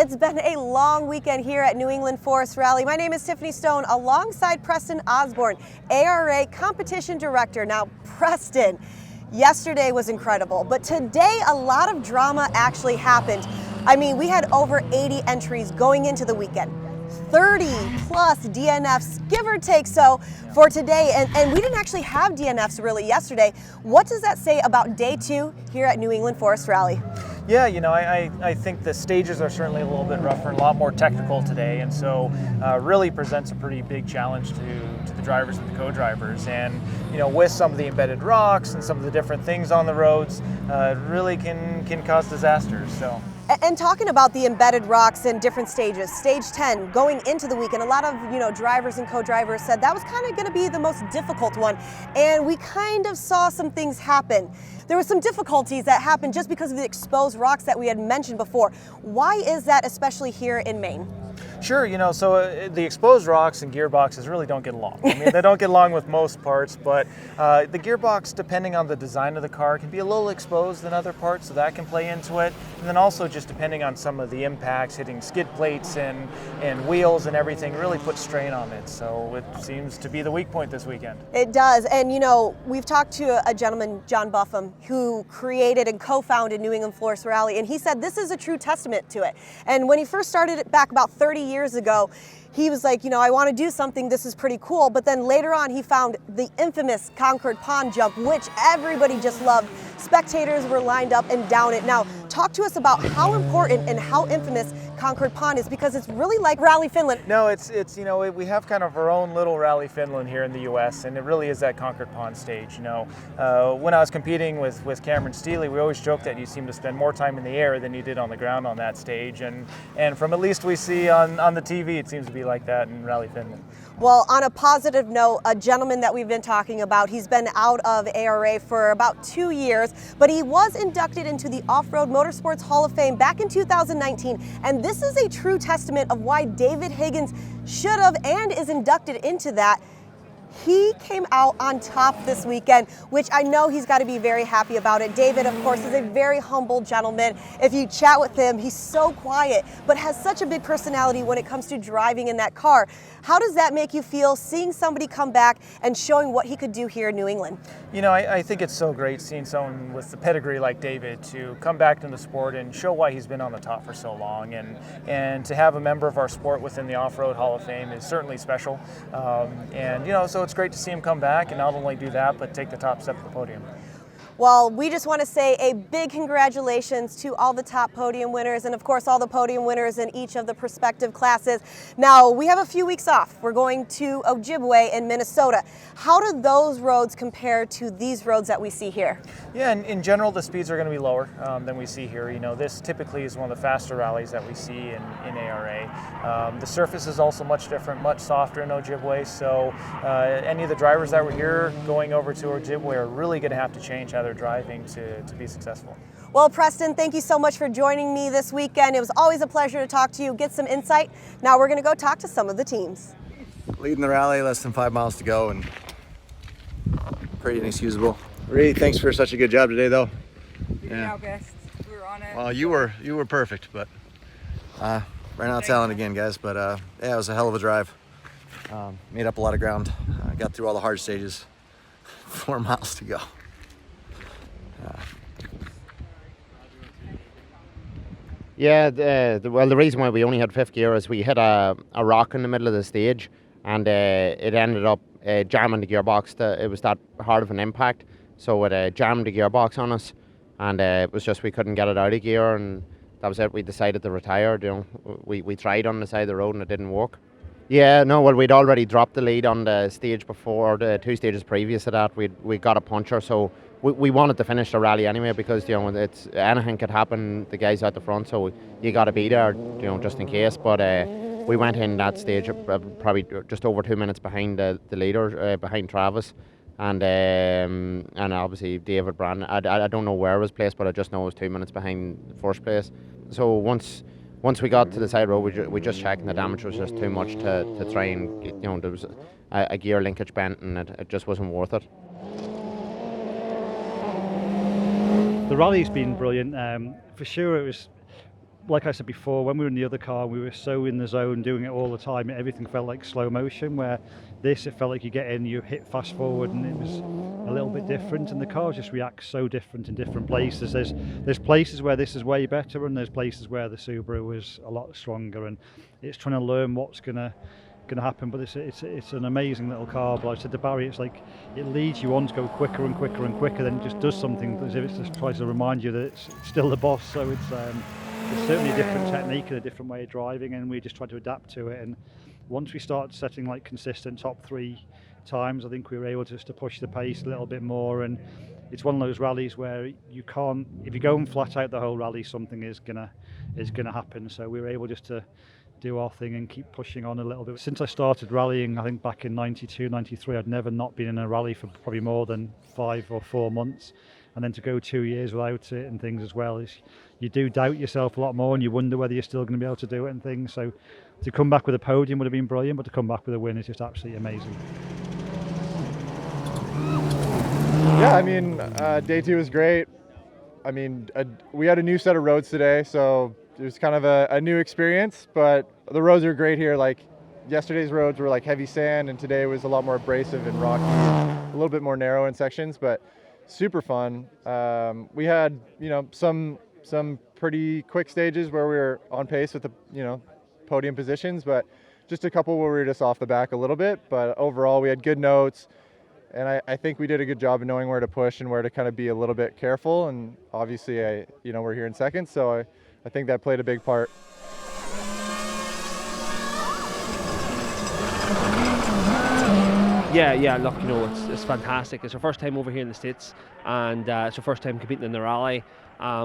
It's been a long weekend here at New England Forest Rally. My name is Tiffany Stone alongside Preston Osborn, ARA Competition Director. Now, Preston, yesterday was incredible, but today a lot of drama actually happened. I mean, we had over 80 entries going into the weekend. 30 plus DNFs, give or take, so for today, and we didn't actually have DNFs really yesterday. What does that say about day two here at New England Forest Rally? Yeah, you know, I think the stages are certainly a little bit rougher and a lot more technical today, and so really presents a pretty big challenge to the drivers and the co-drivers. And you know, with some of the embedded rocks and some of the different things on the roads, it really can cause disasters. So. And talking about the embedded rocks in different stages, stage 10 going into the weekend, a lot of drivers and co-drivers said that was kind of going to be the most difficult one, and we kind of saw some things happen. There were some difficulties that happened just because of the exposed rocks that we had mentioned before. Why is that, especially here in Maine? Sure, so the exposed rocks and gearboxes really don't get along. I mean, they don't get along with most parts, but the gearbox, depending on the design of the car, can be a little exposed in other parts, so that can play into it. And then also just depending on some of the impacts, hitting skid plates and wheels and everything really puts strain on it. So it seems to be the weak point this weekend. It does, and we've talked to a gentleman, John Buffum, who created and co-founded New England Forest Rally, and he said this is a true testament to it. And when he first started it back about 30 years ago, he was like, I want to do something, this is pretty cool. But then later on, he found the infamous Concord Pond jump, which everybody just loved. Spectators were lined up and down it. Now, talk to us about how important and how infamous Concord Pond is, because it's really like Rally Finland. No, it's we have kind of our own little Rally Finland here in the U.S., and it really is that Concord Pond stage. When I was competing with Cameron Steely, we always joked that you seem to spend more time in the air than you did on the ground on that stage, and from at least we see on the TV, it seems to be like that in Rally Finland. Well, on a positive note, a gentleman that we've been talking about, he's been out of ARA for about 2 years, but he was inducted into the Off-Road Motorsports Hall of Fame back in 2019, and this is a true testament of why David Higgins should have and is inducted into that. He came out on top this weekend, which I know he's got to be very happy about it. David, of course, is a very humble gentleman. If you chat with him, he's so quiet, but has such a big personality when it comes to driving in that car. How does that make you feel, seeing somebody come back and showing what he could do here in New England? I think it's so great seeing someone with the pedigree like David to come back to the sport and show why he's been on the top for so long. And to have a member of our sport within the Off-Road Hall of Fame is certainly special. So it's great to see him come back and not only do that, but take the top step of the podium. Well, we just want to say a big congratulations to all the top podium winners and, of course, all the podium winners in each of the respective classes. Now, we have a few weeks off. We're going to Ojibwe in Minnesota. How do those roads compare to these roads that we see here? Yeah, in general, the speeds are going to be lower than we see here. This typically is one of the faster rallies that we see in ARA. The surface is also much different, much softer in Ojibwe, so any of the drivers that were here going over to Ojibwe are really going to have to change how they're driving to be successful. Well, Preston, thank you so much for joining me this weekend. It was always a pleasure to talk to you, get some insight. Now we're going to go talk to some of the teams. Leading the rally, less than 5 miles to go, and pretty inexcusable. Really, thanks for such a good job today, though. You did our best. We were on it. Well, you were perfect, but ran out of talent again, guys. But yeah, it was a hell of a drive. Made up a lot of ground. Got through all the hard stages. 4 miles to go. Yeah, the reason why we only had fifth gear is we hit a rock in the middle of the stage, and it ended up jamming the gearbox. It was that hard of an impact, so it jammed the gearbox on us, and it was just we couldn't get it out of gear, and that was it. We decided to retire. We tried on the side of the road and it didn't work. Yeah, no, well, we'd already dropped the lead on the stage before, the 2 stages previous to that. We got a puncher, so we wanted to finish the rally anyway, because it's anything could happen. The guys out the front, so you got to be there, just in case. But we went in that stage probably just over 2 minutes behind the leader, behind Travis, and obviously David Brandon. I don't know where it was placed, but I just know it was 2 minutes behind first place. So once we got to the side road, we just checked, and the damage was just too much to try and there was a gear linkage bent, and it just wasn't worth it. The rally's been brilliant. For sure, it was like I said before, when we were in the other car, we were so in the zone, doing it all the time. Everything felt like slow motion. Where this, it felt like you get in, you hit fast forward, and it was a little bit different. And the car just reacts so different in different places. There's places where this is way better, and there's places where the Subaru is a lot stronger. And it's trying to learn what's gonna happen. But it's an amazing little car. But like I said to Barry, it's like it leads you on to go quicker and quicker and quicker. Then it just does something as if it just tries to remind you that it's still the boss. So it's certainly a different technique and a different way of driving, and we just tried to adapt to it. And once we started setting like consistent top 3 times, I think we were able just to push the pace a little bit more. And it's one of those rallies where you can't, if you go and flat out the whole rally, something is gonna happen. So we were able just to do our thing and keep pushing on a little bit. Since I started rallying, I think back in 92, 93, I'd never not been in a rally for probably more than 5 or 4 months. And then to go 2 years without it and things as well, is you do doubt yourself a lot more, and you wonder whether you're still going to be able to do it and things. So to come back with a podium would have been brilliant, but to come back with a win is just absolutely amazing. Yeah, I mean, day 2 was great. I mean, we had a new set of roads today, so it was kind of a new experience, but the roads are great here. Like yesterday's roads were like heavy sand, and today was a lot more abrasive and rocky, a little bit more narrow in sections, but super fun. We had, some pretty quick stages where we were on pace with the, podium positions, but just a couple where we were just off the back a little bit. But overall, we had good notes, and I think we did a good job of knowing where to push and where to kind of be a little bit careful. And obviously, we're here in second, so I think that played a big part. Yeah, look, it's fantastic. It's our first time over here in the States, and it's our first time competing in the rally.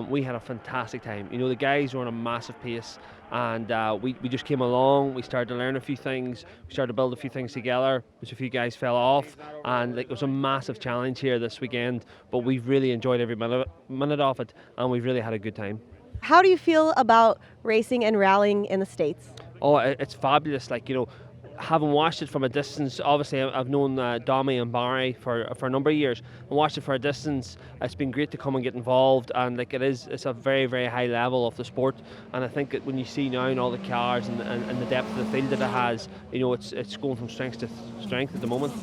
We had a fantastic time. The guys were on a massive pace, and we just came along. We started to learn a few things. We started to build a few things together, which a few guys fell off, and it was a massive challenge here this weekend, but we've really enjoyed every minute of it, and we've really had a good time. How do you feel about racing and rallying in the States? Oh, it's fabulous. Having watched it from a distance, obviously I've known Domi and Barry for a number of years, and watched it for a distance. It's been great to come and get involved, and it's a very, very high level of the sport. And I think that when you see now in all the cars and the depth of the field that it has, it's going from strength to strength at the moment.